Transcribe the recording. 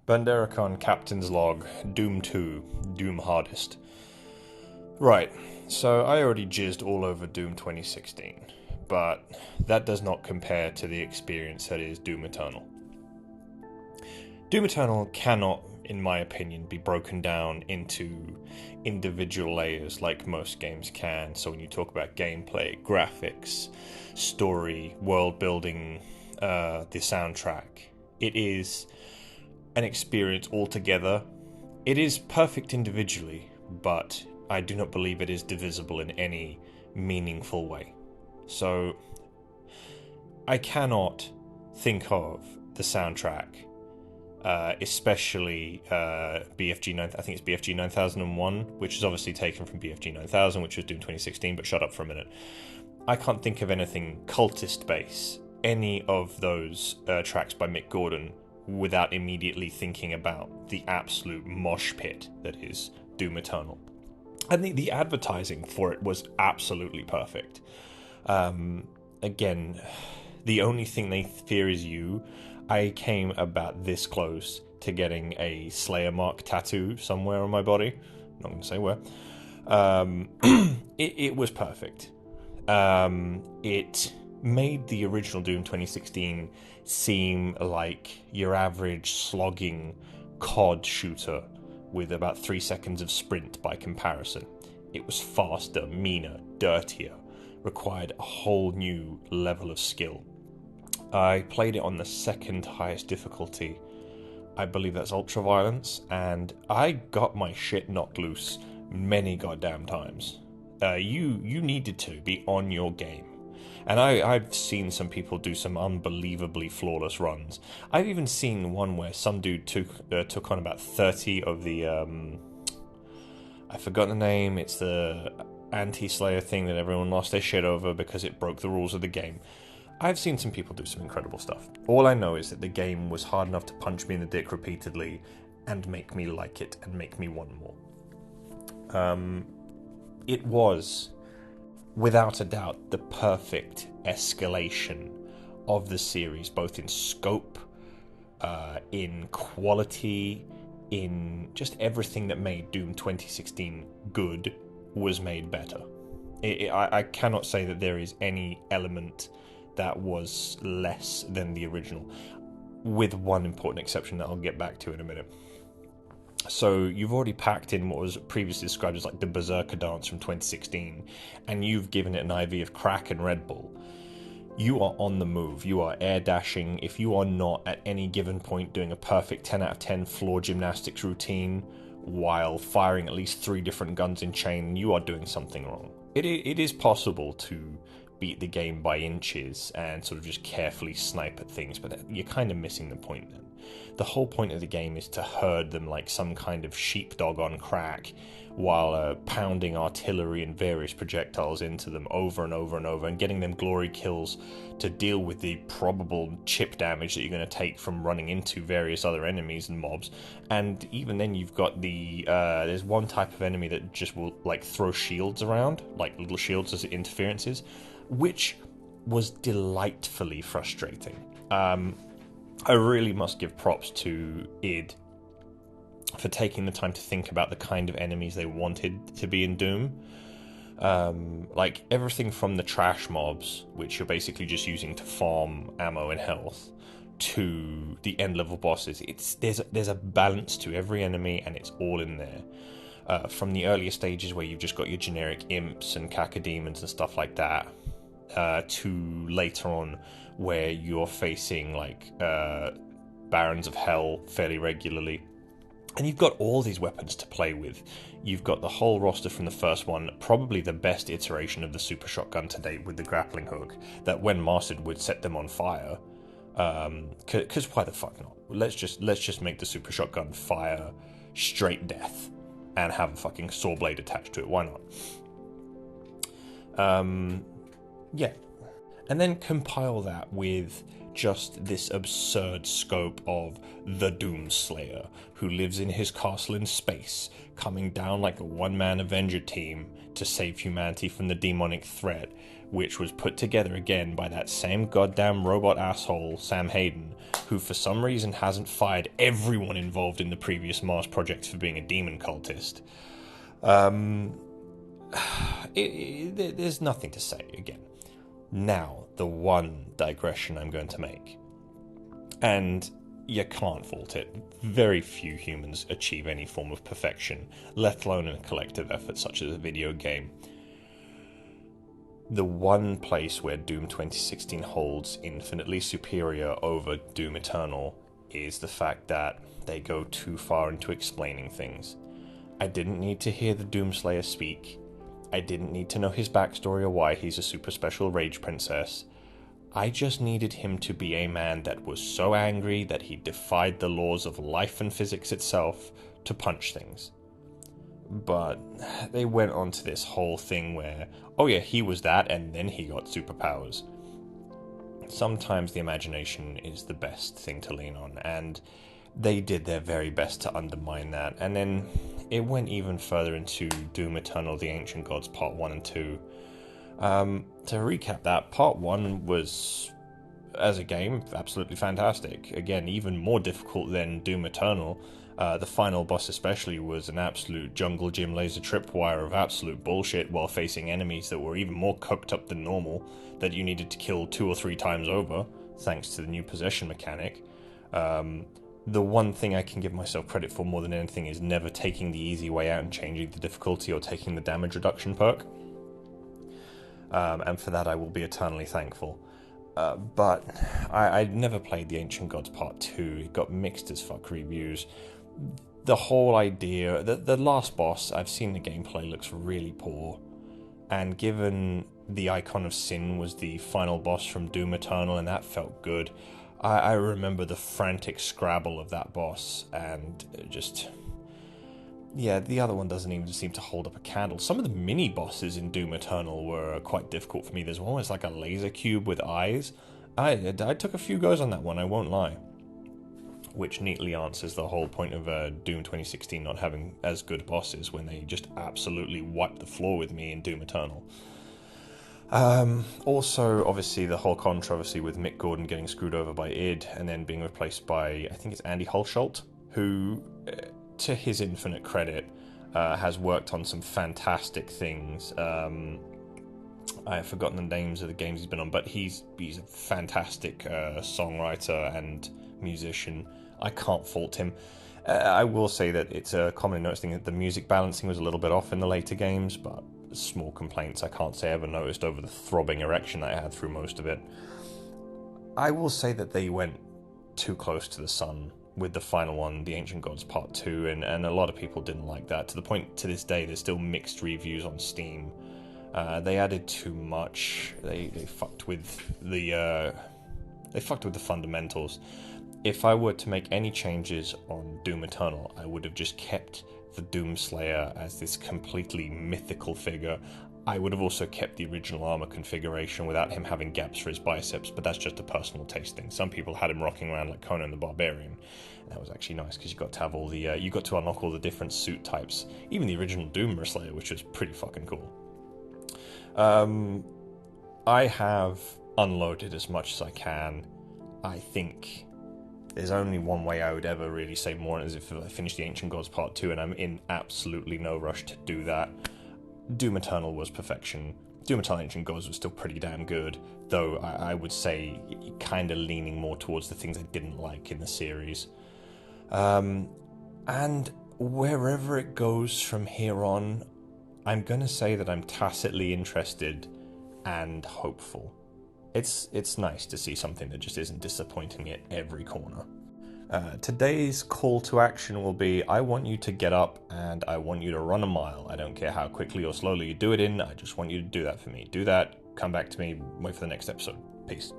Banderacon Captain's Log, Doom 2, Doom Hardest. Right, so I already jizzed all over Doom 2016, but that does not compare to the experience that is Doom Eternal. Doom Eternal cannot, in my opinion, be broken down into individual layers like most games can. So when you talk about gameplay, graphics, story, world building, the soundtrack, it is an experience altogether. It is perfect individually, but I do not believe it is divisible in any meaningful way. So I cannot think of the soundtrack, especially BFG 9. I think it's BFG 9001, which is obviously taken from BFG 9000, which was Doom 2016. But shut up for a minute. I can't think of anything cultist based, any of those tracks by Mick Gordon, without immediately thinking about the absolute mosh pit that is Doom Eternal. And the advertising for it was absolutely perfect. Again, the only thing they fear is you. I came about this close to getting a Slayer mark tattoo somewhere on my body. I'm not going to say where. It was perfect. It made the original Doom 2016 seem like your average slogging COD shooter with about 3 seconds of sprint by comparison. It was faster, meaner, dirtier, required a whole new level of skill. I played it on the second highest difficulty. I believe that's ultra-violence, and I got my shit knocked loose many goddamn times. You needed to be on your game. And I've seen some people do some unbelievably flawless runs. I've even seen one where some dude took on about 30 of the... I forgot the name. It's the anti-Slayer thing that everyone lost their shit over because it broke the rules of the game. I've seen some people do some incredible stuff. All I know is that the game was hard enough to punch me in the dick repeatedly and make me like it and make me want more. It was, without a doubt, the perfect escalation of the series, both in scope, in quality, in just everything that made Doom 2016 good was made better. I cannot say that there is any element that was less than the original, with one important exception that I'll get back to in a minute. So you've already packed in what was previously described as like the Berserker dance from 2016, and you've given it an IV of crack and Red Bull. You are on the move. You are air dashing. If you are not at any given point doing a perfect 10 out of 10 floor gymnastics routine while firing at least 3 different guns in chain, you are doing something wrong. It is possible to beat the game by inches and sort of just carefully snipe at things, but you're kind of missing the point then. The whole point of the game is to herd them like some kind of sheepdog on crack while pounding artillery and various projectiles into them over and over and over and getting them glory kills to deal with the probable chip damage that you're going to take from running into various other enemies and mobs. And even then you've got there's one type of enemy that just will like throw shields around, like little shields as interferences, which was delightfully frustrating. I really must give props to id for taking the time to think about the kind of enemies they wanted to be in Doom. Like everything from the trash mobs, which you're basically just using to farm ammo and health, to the end level bosses. There's a balance to every enemy, and it's all in there. From the earlier stages where you've just got your generic imps and cacodemons and stuff like that, to later on where you're facing like Barons of Hell fairly regularly. And you've got all these weapons to play with. You've got the whole roster from the first one, probably the best iteration of the super shotgun to date with the grappling hook, that when mastered would set them on fire. Because why the fuck not? Let's just make the super shotgun fire straight death and have a fucking saw blade attached to it. Why not? Yeah. And then compile that with just this absurd scope of the Doomslayer, who lives in his castle in space, coming down like a one-man Avenger team to save humanity from the demonic threat, which was put together again by that same goddamn robot asshole, Sam Hayden, who for some reason hasn't fired everyone involved in the previous Mars projects for being a demon cultist. There's nothing to say again. Now, the one digression I'm going to make. And you can't fault it. Very few humans achieve any form of perfection, let alone in a collective effort such as a video game. The one place where Doom 2016 holds infinitely superior over Doom Eternal is the fact that they go too far into explaining things. I didn't need to hear the Doomslayer speak. I didn't need to know his backstory or why he's a super special rage princess. I just needed him to be a man that was so angry that he defied the laws of life and physics itself to punch things. But they went on to this whole thing where, oh yeah, he was that and then he got superpowers. Sometimes the imagination is the best thing to lean on, and they did their very best to undermine that. And then it went even further into Doom Eternal: The Ancient Gods Part 1 and 2. To recap that, Part 1 was, as a game, absolutely fantastic. Again, even more difficult than Doom Eternal. The final boss especially was an absolute jungle gym laser tripwire of absolute bullshit while facing enemies that were even more cooked up than normal, that you needed to kill 2 or 3 times over, thanks to the new possession mechanic. The one thing I can give myself credit for more than anything is never taking the easy way out and changing the difficulty or taking the damage reduction perk. And for that I will be eternally thankful. But I never played The Ancient Gods Part 2. It got mixed as fuck reviews. The whole idea, the last boss, I've seen the gameplay, looks really poor. And given the Icon of Sin was the final boss from Doom Eternal, and that felt good, I remember the frantic scrabble of that boss, and just... yeah, the other one doesn't even seem to hold up a candle. Some of the mini-bosses in Doom Eternal were quite difficult for me. There's one that's like a laser cube with eyes. I took a few goes on that one, I won't lie. Which neatly answers the whole point of Doom 2016 not having as good bosses, when they just absolutely wiped the floor with me in Doom Eternal. Also, obviously, the whole controversy with Mick Gordon getting screwed over by id, and then being replaced by, I think it's Andy Hulshult, who... to his infinite credit, has worked on some fantastic things. I have forgotten the names of the games he's been on, but he's a fantastic songwriter and musician. I can't fault him. I will say that it's a commonly noticed thing that the music balancing was a little bit off in the later games, but small complaints I can't say I ever noticed over the throbbing erection that I had through most of it. I will say that they went too close to the sun with the final one, The Ancient Gods Part 2, and a lot of people didn't like that, to the point to this day there's still mixed reviews on Steam. They added too much. They fucked with the fundamentals. If I were to make any changes on Doom Eternal, I would have just kept the Doomslayer as this completely mythical figure. I would have also kept the original armor configuration without him having gaps for his biceps, but that's just a personal taste thing. Some people had him rocking around like Conan the Barbarian. That was actually nice because you got to have all the you got to unlock all the different suit types, even the original Doom Slayer, which was pretty fucking cool. I have unloaded as much as I can. I think there's only one way I would ever really say more, is if I finish The Ancient Gods Part 2, and I'm in absolutely no rush to do that. Doom Eternal was perfection. Doom Eternal Ancient Gods was still pretty damn good, though I would say kind of leaning more towards the things I didn't like in the series. And wherever it goes from here on, I'm going to say that I'm tacitly interested and hopeful. It's nice to see something that just isn't disappointing at every corner. Today's call to action will be, I want you to get up and I want you to run a mile. I don't care how quickly or slowly you do it in, I just want you to do that for me. Do that, come back to me, wait for the next episode. Peace.